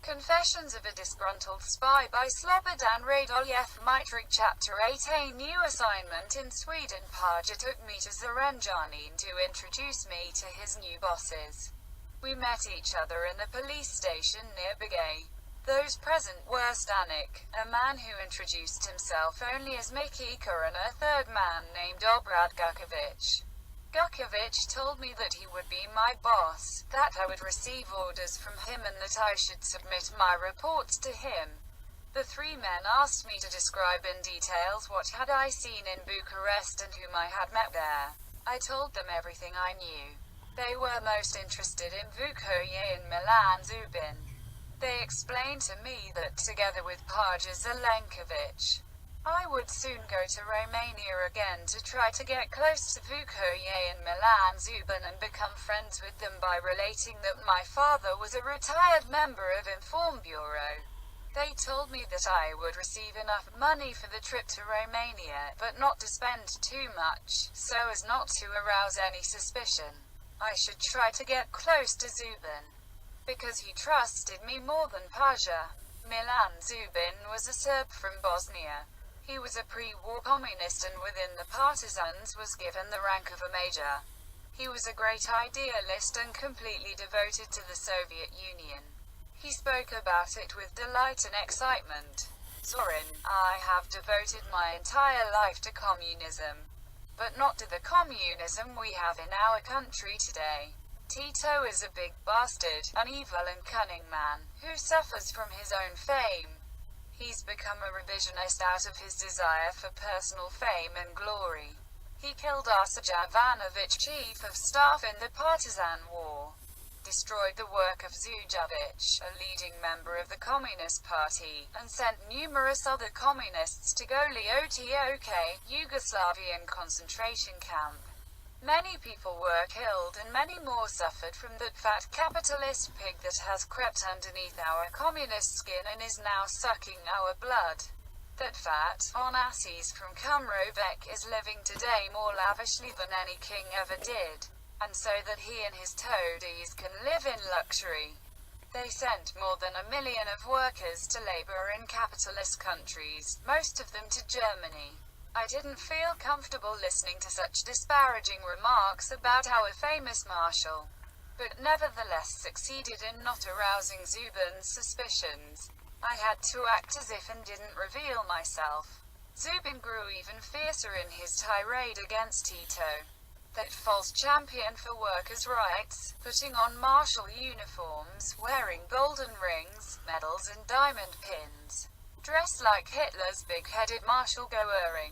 Confessions of a Disgruntled Spy by Slobodan Radojev. Mitric Chapter 8. A new assignment in Sweden. Paja took me to Zrenjanin to introduce me to his new bosses. We met each other in a police station near Bagay. Those present were Stanik, a man who introduced himself only as Mitric, and a third man named Obrad Gukovic. Gukovic told me that he would be my boss, that I would receive orders from him and that I should submit my reports to him. The three men asked me to describe in details what had I seen in Bucharest and whom I had met there. I told them everything I knew. They were most interested in Vukoye and Milan Zubin. They explained to me that together with Paja Zelenkovic, I would soon go to Romania again to try to get close to Vukoye and Milan Zubin and become friends with them by relating that my father was a retired member of Inform Bureau. They told me that I would receive enough money for the trip to Romania, but not to spend too much, so as not to arouse any suspicion. I should try to get close to Zubin, because he trusted me more than Paja. Milan Zubin was a Serb from Bosnia. He was a pre-war communist and within the partisans was given the rank of a major. He was a great idealist and completely devoted to the Soviet Union. He spoke about it with delight and excitement. Zorin, I have devoted my entire life to communism, but not to the communism we have in our country today. Tito is a big bastard, an evil and cunning man, who suffers from his own fame. He's become a revisionist out of his desire for personal fame and glory. He killed Arsa Jovanovic, chief of staff in the partisan war, destroyed the work of Zujovic, a leading member of the Communist Party, and sent numerous other communists to Goliotok, Yugoslavian concentration camp. Many people were killed and many more suffered from that fat capitalist pig that has crept underneath our communist skin and is now sucking our blood. That fat Onassis from Kumrovec is living today more lavishly than any king ever did, and so that he and his toadies can live in luxury. They sent more than 1 million of workers to labor in capitalist countries, most of them to Germany. I didn't feel comfortable listening to such disparaging remarks about our famous marshal, but nevertheless succeeded in not arousing Zubin's suspicions. I had to act as if and didn't reveal myself. Zubin grew even fiercer in his tirade against Tito, that false champion for workers' rights, putting on martial uniforms, wearing golden rings, medals and diamond pins, dressed like Hitler's big-headed Marshal Goering.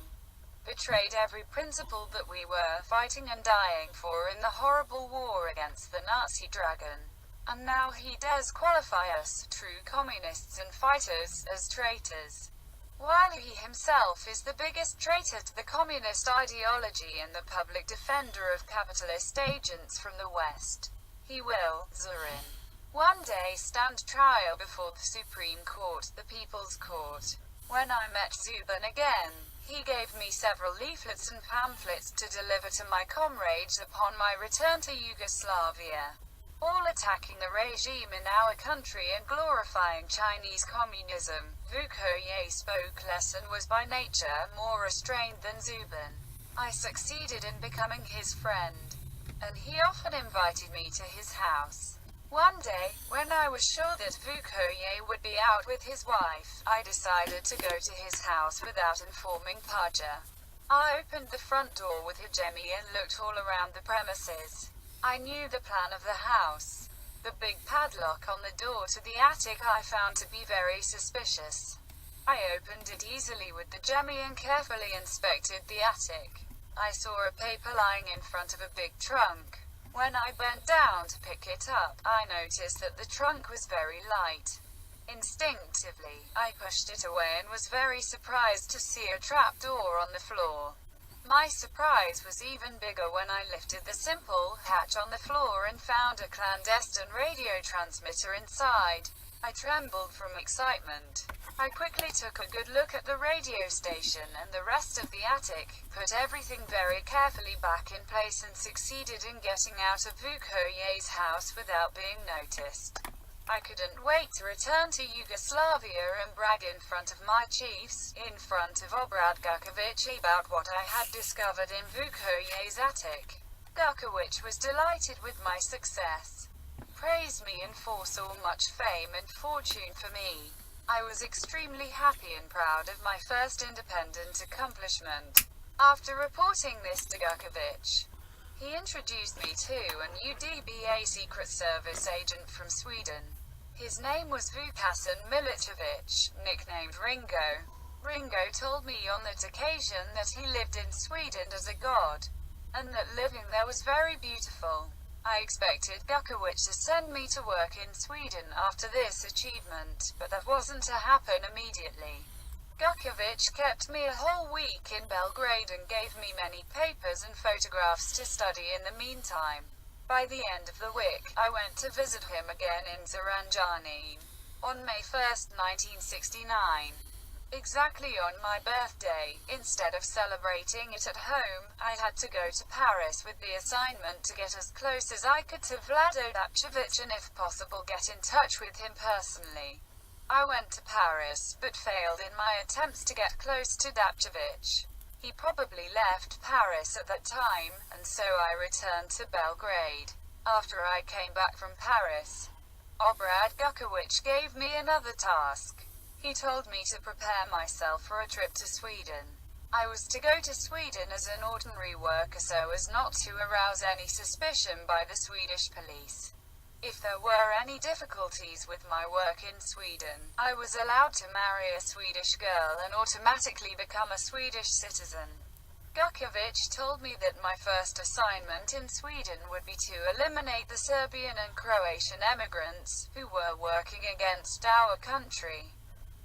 Betrayed every principle that we were fighting and dying for in the horrible war against the Nazi dragon. And now he dares qualify us, true communists and fighters, as traitors, while he himself is the biggest traitor to the communist ideology and the public defender of capitalist agents from the West. He will, Zorin, one day stand trial before the Supreme Court, the People's Court. When I met Zubin again, he gave me several leaflets and pamphlets to deliver to my comrades upon my return to Yugoslavia, all attacking the regime in our country and glorifying Chinese communism. Vukoye spoke less and was by nature more restrained than Zubin. I succeeded in becoming his friend, and he often invited me to his house. One day, when I was sure that Vukoye would be out with his wife, I decided to go to his house without informing Paja. I opened the front door with Hajemi and looked all around the premises. I knew the plan of the house. The big padlock on the door to the attic I found to be very suspicious. I opened it easily with the Hajemi and carefully inspected the attic. I saw a paper lying in front of a big trunk. When I bent down to pick it up, I noticed that the trunk was very light. Instinctively, I pushed it away and was very surprised to see a trapdoor on the floor. My surprise was even bigger when I lifted the simple hatch on the floor and found a clandestine radio transmitter inside. I trembled from excitement. I quickly took a good look at the radio station and the rest of the attic, put everything very carefully back in place and succeeded in getting out of Vukoye's house without being noticed. I couldn't wait to return to Yugoslavia and brag in front of my chiefs, in front of Obrad Gukovic, about what I had discovered in Vukoye's attic. Gukovic was delighted with my success, praised me and foresaw much fame and fortune for me. I was extremely happy and proud of my first independent accomplishment. After reporting this to Gukovic, he introduced me to a new DBA Secret Service agent from Sweden. His name was Vukasin Milicevic, nicknamed Ringo. Ringo told me on that occasion that he lived in Sweden as a god, and that living there was very beautiful. I expected Gukovic to send me to work in Sweden after this achievement, but that wasn't to happen immediately. Gukovic kept me a whole week in Belgrade and gave me many papers and photographs to study in the meantime. By the end of the week, I went to visit him again in Zrenjanin on May 1, 1969. Exactly on my birthday, instead of celebrating it at home, I had to go to Paris with the assignment to get as close as I could to Vlado Dapčević and if possible get in touch with him personally. I went to Paris, but failed in my attempts to get close to Dapčević. He probably left Paris at that time, and so I returned to Belgrade. After I came back from Paris, Obrad Gukovic gave me another task. He told me to prepare myself for a trip to Sweden. I was to go to Sweden as an ordinary worker so as not to arouse any suspicion by the Swedish police. If there were any difficulties with my work in Sweden, I was allowed to marry a Swedish girl and automatically become a Swedish citizen. Gukovic told me that my first assignment in Sweden would be to eliminate the Serbian and Croatian emigrants who were working against our country.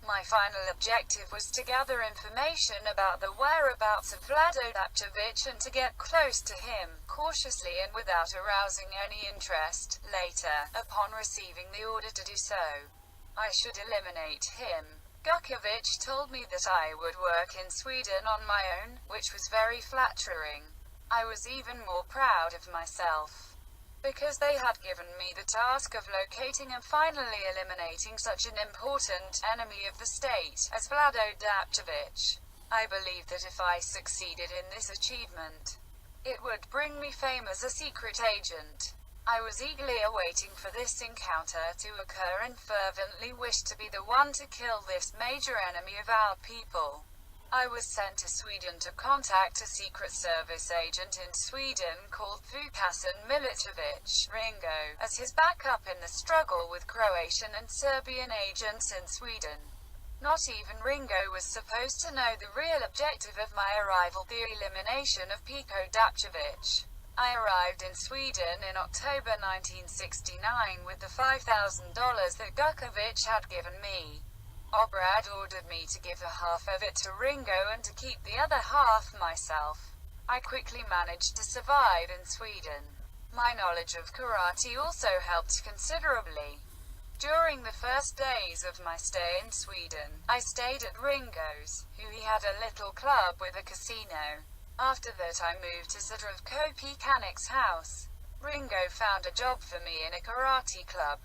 My final objective was to gather information about the whereabouts of Vlado Dapčević and to get close to him, cautiously and without arousing any interest. Later, upon receiving the order to do so, I should eliminate him. Gukovic told me that I would work in Sweden on my own, which was very flattering. I was even more proud of myself, because they had given me the task of locating and finally eliminating such an important enemy of the state as Vlado Dapčević. I believed that if I succeeded in this achievement, it would bring me fame as a secret agent. I was eagerly awaiting for this encounter to occur and fervently wished to be the one to kill this major enemy of our people. I was sent to Sweden to contact a Secret Service agent in Sweden called Vukasin Milicevic, Ringo, as his backup in the struggle with Croatian and Serbian agents in Sweden. Not even Ringo was supposed to know the real objective of my arrival, the elimination of Pico Dapčević. I arrived in Sweden in October 1969 with the $5,000 that Gukovic had given me. Obrad ordered me to give a half of it to Ringo and to keep the other half myself. I quickly managed to survive in Sweden. My knowledge of karate also helped considerably. During the first days of my stay in Sweden, I stayed at Ringo's, who he had a little club with a casino. After that I moved to Zdravko Pekanic's house. Ringo found a job for me in a karate club.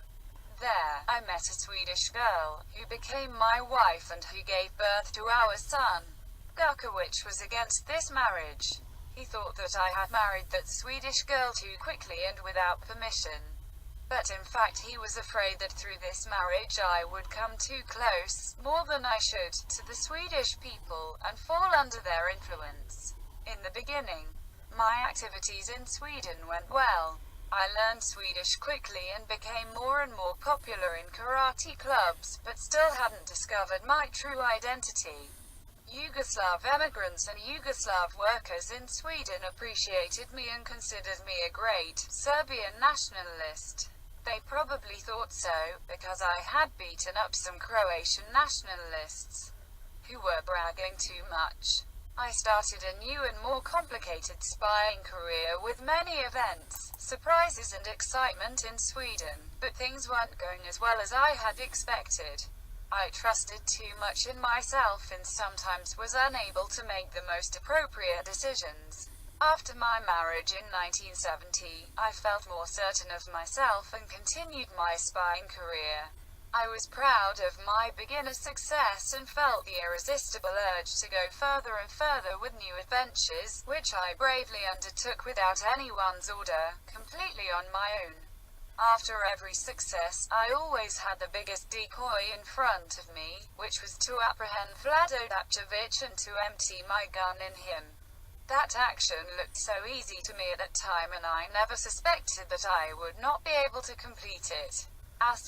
There, I met a Swedish girl, who became my wife and who gave birth to our son. Gukovic was against this marriage. He thought that I had married that Swedish girl too quickly and without permission. But in fact he was afraid that through this marriage I would come too close, more than I should, to the Swedish people, and fall under their influence. In the beginning, my activities in Sweden went well. I learned Swedish quickly and became more and more popular in karate clubs, but still hadn't discovered my true identity. Yugoslav emigrants and Yugoslav workers in Sweden appreciated me and considered me a great Serbian nationalist. They probably thought so, because I had beaten up some Croatian nationalists who were bragging too much. I started a new and more complicated spying career with many events, surprises and excitement in Sweden, but things weren't going as well as I had expected. I trusted too much in myself and sometimes was unable to make the most appropriate decisions. After my marriage in 1970, I felt more certain of myself and continued my spying career. I was proud of my beginner success and felt the irresistible urge to go further and further with new adventures, which I bravely undertook without anyone's order, completely on my own. After every success, I always had the biggest decoy in front of me, which was to apprehend Radojev and to empty my gun in him. That action looked so easy to me at that time, and I never suspected that I would not be able to complete it. *****.